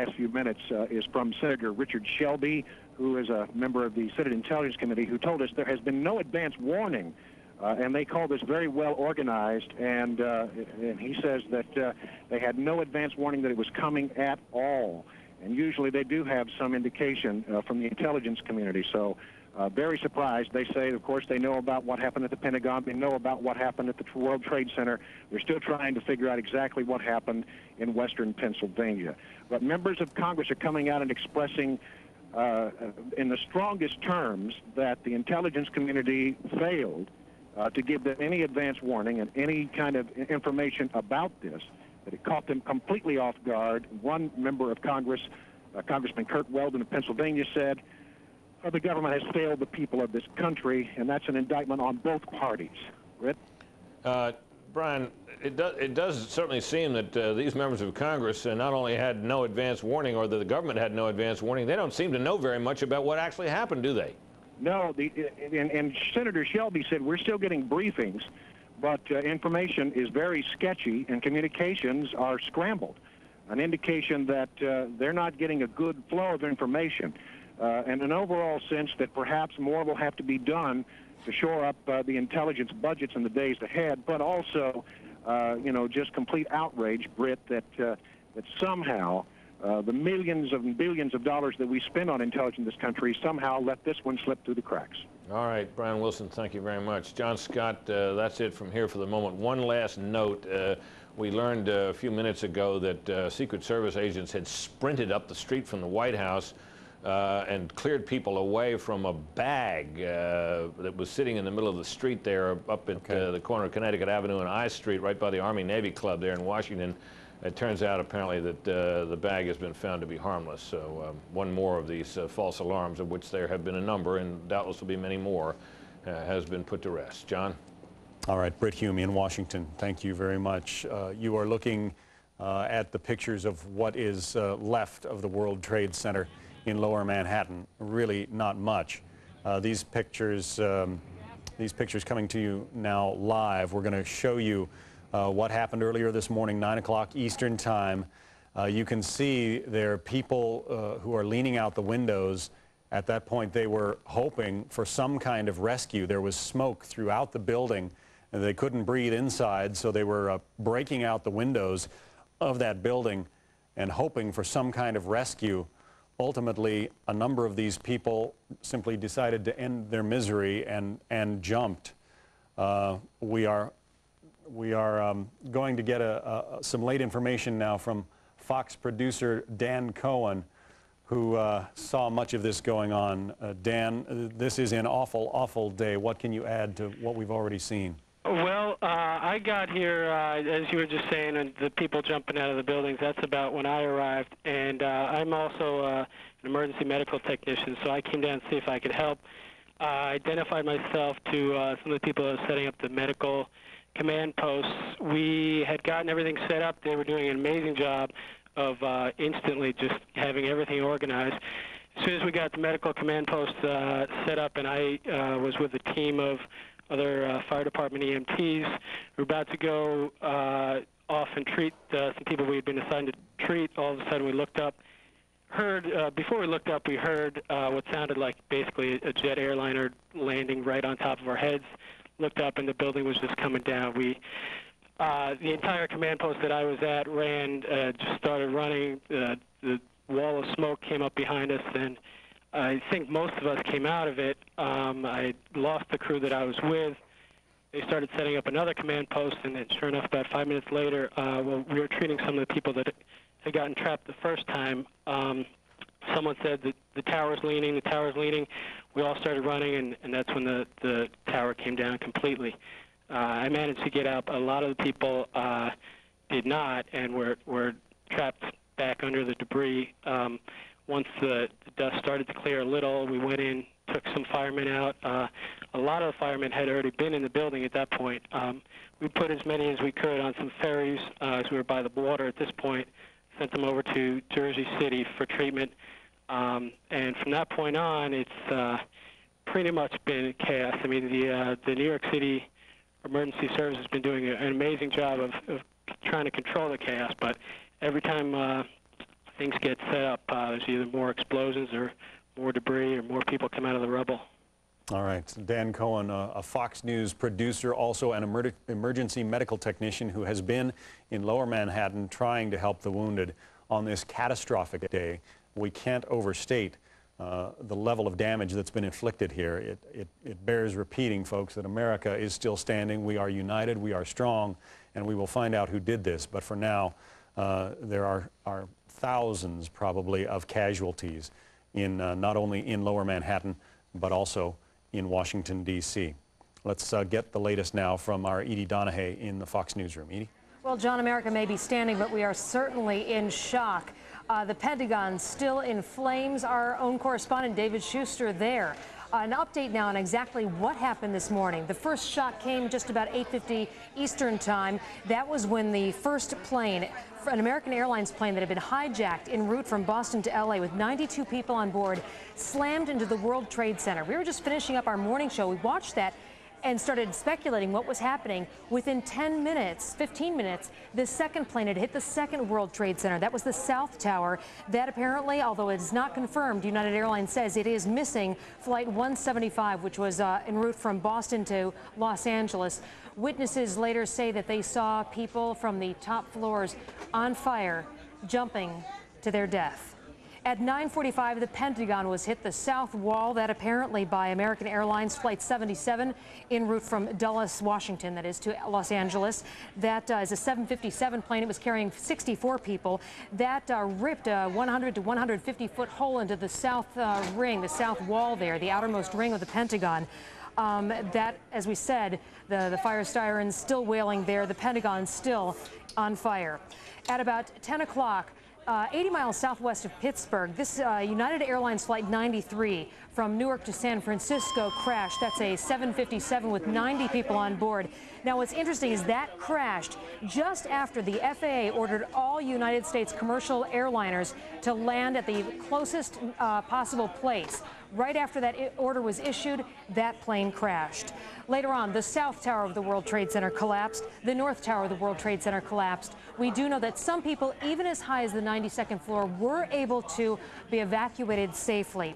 last few minutes is from Senator Richard Shelby, who is a member of the Senate Intelligence Committee, who told us there has been no advance warning, and they call this very well organized, and he says that they had no advance warning that it was coming at all. And usually they do have some indication from the intelligence community. So very surprised. They say, of course, they know about what happened at the Pentagon. They know about what happened at the World Trade Center. They're still trying to figure out exactly what happened in western Pennsylvania. But members of Congress are coming out and expressing in the strongest terms that the intelligence community failed to give them any advance warning and any kind of information about this, that it caught them completely off guard. One member of Congress, Congressman Kurt Weldon of Pennsylvania, said, the government has failed the people of this country, and that's an indictment on both parties. Britt? Brian, it does certainly seem that these members of Congress not only had no advance warning, or that the government had no advance warning, they don't seem to know very much about what actually happened, do they? No, and Senator Shelby said we're still getting briefings, but information is very sketchy and communications are scrambled, an indication that they're not getting a good flow of information. And an overall sense that perhaps more will have to be done to shore up the intelligence budgets in the days ahead, but also, you know, just complete outrage, Britt, that somehow the millions and billions of dollars that we spend on intelligence in this country somehow let this one slip through the cracks. All right, Brian Wilson, thank you very much. John Scott, that's it from here for the moment. One last note. We learned a few minutes ago that Secret Service agents had sprinted up the street from the White House and cleared people away from a bag that was sitting in the middle of the street there up at the corner of Connecticut Avenue and I Street, right by the Army-Navy Club there in Washington. It turns out apparently that the bag has been found to be harmless. So one more of these false alarms, of which there have been a number, and doubtless will be many more, has been put to rest. John? All right, Britt Hume in Washington, thank you very much. You are looking at the pictures of what is left of the World Trade Center in Lower Manhattan. Really not much. These pictures coming to you now live. We're going to show you what happened earlier this morning, 9 o'clock Eastern Time. You can see there are people who are leaning out the windows. At that point, they were hoping for some kind of rescue. There was smoke throughout the building, and they couldn't breathe inside, so they were breaking out the windows of that building and hoping for some kind of rescue. Ultimately, a number of these people simply decided to end their misery and jumped. We are going to get some late information now from Fox producer Dan Cohen, who saw much of this going on. Dan, this is an awful, awful day. What can you add to what we've already seen? Well, I got here, as you were just saying, and the people jumping out of the buildings, that's about when I arrived. And I'm also an emergency medical technician, so I came down to see if I could help. I identified myself to some of the people that were setting up the medical command posts. We had gotten everything set up. They were doing an amazing job of instantly just having everything organized. As soon as we got the medical command post set up, and I was with a team of other fire department EMTs, we were about to go off and treat some people we had been assigned to treat. All of a sudden we looked up, before we looked up, we heard what sounded like basically a jet airliner landing right on top of our heads. Looked up and the building was just coming down. The entire command post that I was at ran, just started running. The wall of smoke came up behind us, and I think most of us came out of it. I lost the crew that I was with. They started setting up another command post, and then sure enough, about 5 minutes later, we were treating some of the people that had gotten trapped the first time. Someone said that the tower's leaning, the tower's leaning. We all started running, and that's when the tower came down completely. I managed to get out. A lot of the people did not, and were trapped back under the debris. Once the dust started to clear a little, we went in, took some firemen out. A lot of the firemen had already been in the building at that point. We put as many as we could on some ferries as we were by the water at this point, sent them over to Jersey City for treatment. And from that point on, it's pretty much been chaos. I mean, the New York City Emergency Service has been doing an amazing job of trying to control the chaos, but every time things get set up. There's either more explosions or more debris or more people come out of the rubble. All right. Dan Cohen, a Fox News producer, also an emergency medical technician who has been in Lower Manhattan trying to help the wounded on this catastrophic day. We can't overstate the level of damage that's been inflicted here. It bears repeating, folks, that America is still standing. We are united, we are strong, and we will find out who did this. But for now, there are thousands, probably, of casualties in not only in Lower Manhattan, but also in Washington, D.C. Let's get the latest now from our Edie Donahue in the Fox newsroom. Edie? Well, John, America may be standing, but we are certainly in shock. The Pentagon still in flames. Our own correspondent, David Schuster, there. An update now on exactly what happened this morning. The first shot came just about 8:50 Eastern time. That was when the first plane, an American Airlines plane that had been hijacked en route from Boston to L.A. with 92 people on board, slammed into the World Trade Center. We were just finishing up our morning show. We watched that and started speculating what was happening. Within 10 minutes, 15 minutes, the second plane had hit the second World Trade Center. That was the South Tower. That apparently, although it is not confirmed, United Airlines says it is missing Flight 175, which was en route from Boston to Los Angeles. Witnesses later say that they saw people from the top floors on fire, jumping to their death. At 9:45, the Pentagon was hit, the south wall, that apparently by American Airlines Flight 77 en route from Dulles, Washington, that is, to Los Angeles. That is a 757 plane. It was carrying 64 people. That ripped a 100 to 150-foot hole into the south ring, the south wall there, the outermost ring of the Pentagon. That, as we said, the fire sirens still wailing there, the Pentagon still on fire. At about 10 o'clock, 80 miles southwest of Pittsburgh, this United Airlines Flight 93 from Newark to San Francisco crashed. That's a 757 with 90 people on board. Now, what's interesting is that crashed just after the FAA ordered all United States commercial airliners to land at the closest possible place. Right after that order was issued, that plane crashed. Later on, the South Tower of the World Trade Center collapsed. The North Tower of the World Trade Center collapsed. We do know that some people, even as high as the 92nd floor, were able to be evacuated safely.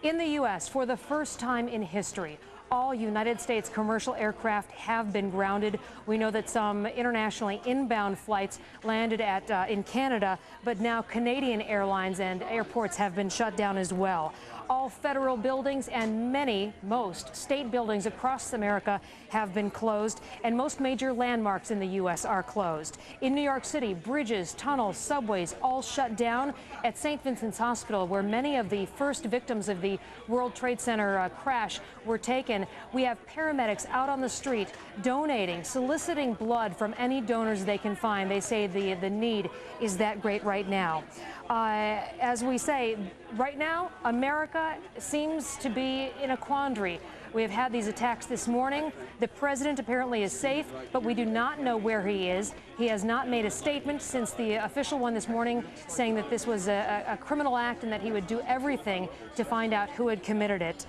In the U.S., for the first time in history, all United States commercial aircraft have been grounded. We know that some internationally inbound flights landed in Canada, but now Canadian airlines and airports have been shut down as well. All federal buildings and most state buildings across America have been closed, and most major landmarks in the U.S. are closed. In New York City, bridges, tunnels, subways all shut down. At St. Vincent's Hospital, where many of the first victims of the World Trade Center crash were taken, we have paramedics out on the street donating, soliciting blood from any donors they can find. They say the need is that great right now. As we say, right now, America seems to be in a quandary. We have had these attacks this morning. The president apparently is safe, but we do not know where he is. He has not made a statement since the official one this morning, saying that this was a criminal act and that he would do everything to find out who had committed it.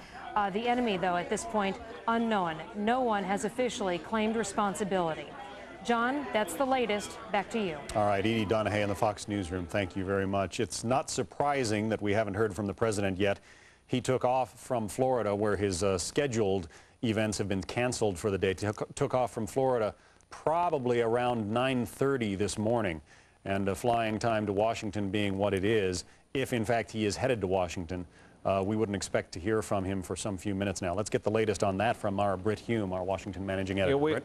The enemy, though, at this point, unknown. No one has officially claimed responsibility. John, that's the latest. Back to you. All right, Edie Donahue in the Fox newsroom, thank you very much. It's not surprising that we haven't heard from the president yet. He took off from Florida, where his scheduled events have been canceled for the day. Took off from Florida probably around 9:30 this morning, and flying time to Washington being what it is, if in fact he is headed to Washington, we wouldn't expect to hear from him for some few minutes now. Let's get the latest on that from our Britt Hume, our Washington managing editor.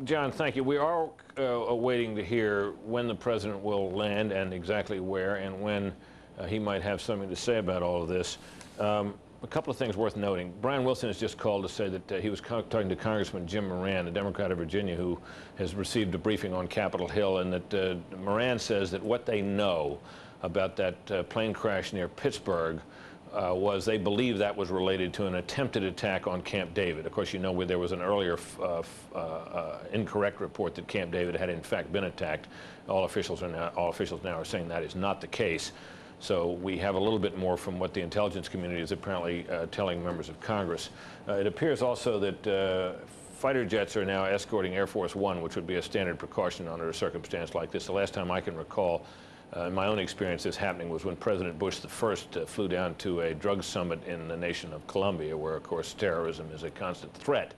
John, thank you. We are waiting to hear when the president will land and exactly where, and when he might have something to say about all of this. A couple of things worth noting. Brian Wilson has just called to say that he was talking to Congressman Jim Moran, a Democrat of Virginia, who has received a briefing on Capitol Hill, and that Moran says that what they know about that plane crash near Pittsburgh was they believe that was related to an attempted attack on Camp David. Of course, you know, where there was an earlier incorrect report that Camp David had in fact been attacked. All officials now are saying that is not the case. So we have a little bit more from what the intelligence community is apparently telling members of Congress. It appears also that fighter jets are now escorting Air Force One, which would be a standard precaution under a circumstance like this. The last time I can recall, in my own experience, this happening was when President Bush the first flew down to a drug summit in the nation of Colombia, where, of course, terrorism is a constant threat.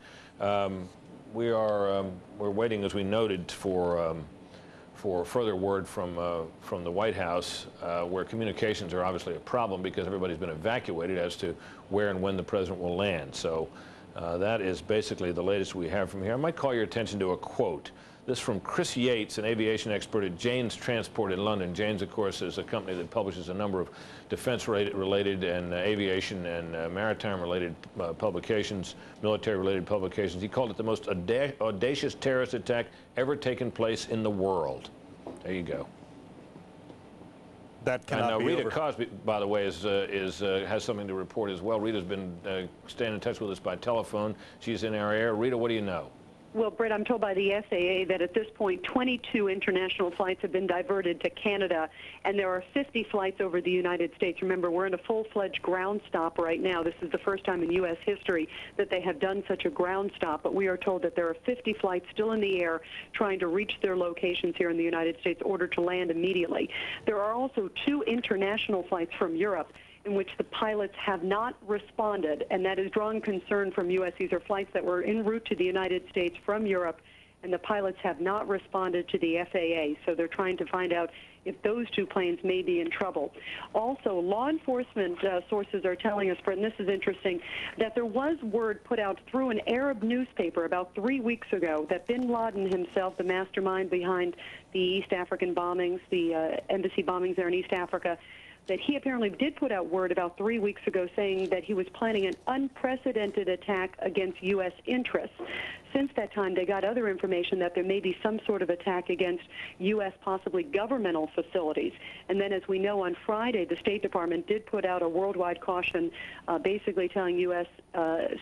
We're waiting, as we noted, for further word from the White House, where communications are obviously a problem because everybody's been evacuated as to where and when the president will land. So that is basically the latest we have from here. I might call your attention to a quote. This from Chris Yates, an aviation expert at Jane's Transport in London. Jane's, of course, is a company that publishes a number of defense-related and aviation and maritime-related publications, military-related publications. He called it the most audacious terrorist attack ever taken place in the world. There you go. That cannot be Rita over. Cosby, by the way, has something to report as well. Rita's been staying in touch with us by telephone. She's in our air. Rita, what do you know? Well, Brett, I'm told by the FAA that at this point 22 international flights have been diverted to Canada, and there are 50 flights over the United States. Remember, we're in a full-fledged ground stop right now. This is the first time in U.S. history that they have done such a ground stop, but we are told that there are 50 flights still in the air trying to reach their locations here in the United States, ordered to land immediately. There are also 2 international flights from Europe in which the pilots have not responded, and that is drawing concern from U.S. These are flights that were en route to the United States from Europe, and the pilots have not responded to the FAA, so they're trying to find out if those 2 planes may be in trouble. Also, law enforcement sources are telling us, Brett, and this is interesting, that there was word put out through an Arab newspaper about 3 weeks ago that bin Laden himself, the mastermind behind the East African bombings, the embassy bombings there in East Africa, that he apparently did put out word about 3 weeks ago saying that he was planning an unprecedented attack against U.S. interests. Since that time, they got other information that there may be some sort of attack against U.S. possibly governmental facilities. And then, as we know, on Friday, the State Department did put out a worldwide caution, basically telling U.S.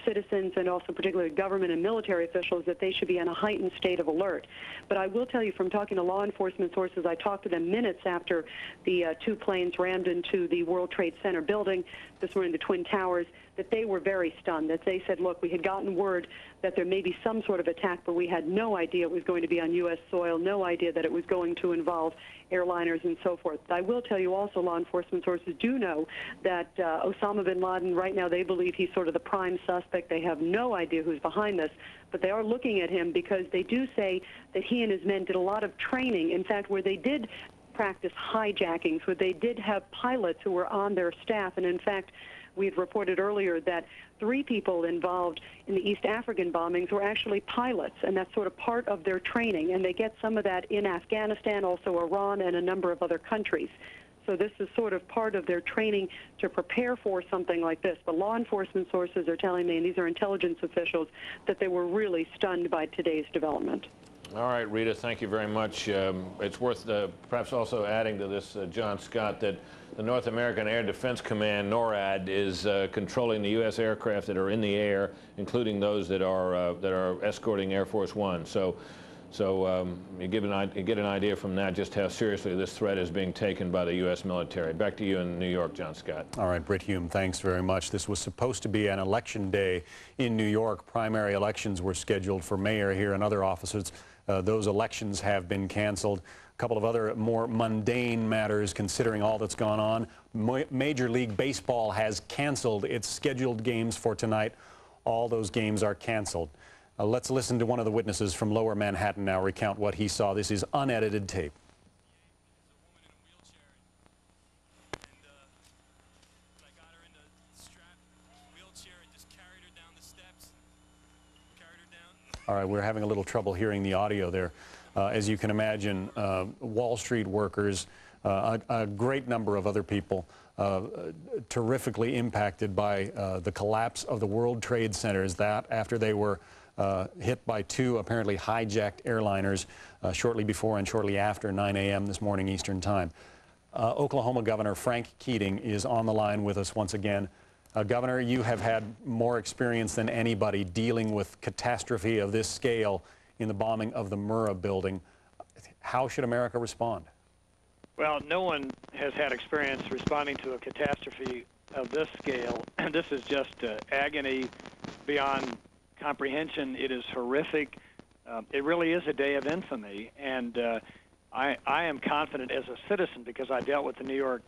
Citizens and also particularly government and military officials that they should be in a heightened state of alert. But I will tell you, from talking to law enforcement sources, I talked to them minutes after the 2 planes rammed into the World Trade Center building this morning, the Twin Towers, that they were very stunned, that they said, look, we had gotten word that there may be some sort of attack, but we had no idea it was going to be on U.S. soil, no idea that it was going to involve airliners and so forth. I will tell you also, law enforcement sources do know that Osama bin Laden, right now, they believe he's sort of the prime suspect. They have no idea who's behind this, but they are looking at him because they do say that he and his men did a lot of training. In fact, where they did practice hijackings, where they did have pilots who were on their staff, and in fact, we had reported earlier that 3 people involved in the East African bombings were actually pilots, and that's sort of part of their training, and they get some of that in Afghanistan, also Iran, and a number of other countries. So this is sort of part of their training to prepare for something like this. But law enforcement sources are telling me, and these are intelligence officials, that they were really stunned by today's development. All right, Rita, thank you very much. It's worth perhaps also adding to this, John Scott, that the North American Air Defense Command, NORAD, is controlling the U.S. aircraft that are in the air, including those that are escorting Air Force One. So you get an idea from that just how seriously this threat is being taken by the U.S. military. Back to you in New York, John Scott. All right, Britt Hume, thanks very much. This was supposed to be an election day in New York. Primary elections were scheduled for mayor here and other offices. Those elections have been canceled. A couple of other more mundane matters considering all that's gone on. Major League Baseball has canceled its scheduled games for tonight. All those games are canceled. Let's listen to one of the witnesses from Lower Manhattan now recount what he saw. This is unedited tape. All right, we're having a little trouble hearing the audio there. As you can imagine, Wall Street workers, a great number of other people, terrifically impacted by the collapse of the World Trade Centers, that after they were hit by 2 apparently hijacked airliners shortly before and shortly after 9 a.m. this morning Eastern Time. Oklahoma Governor Frank Keating is on the line with us once again. Governor, you have had more experience than anybody dealing with catastrophe of this scale in the bombing of the Murrah building. How should America respond? Well, no one has had experience responding to a catastrophe of this scale. And this is just agony beyond comprehension. It is horrific. It really is a day of infamy. And I am confident as a citizen, because I dealt with the New York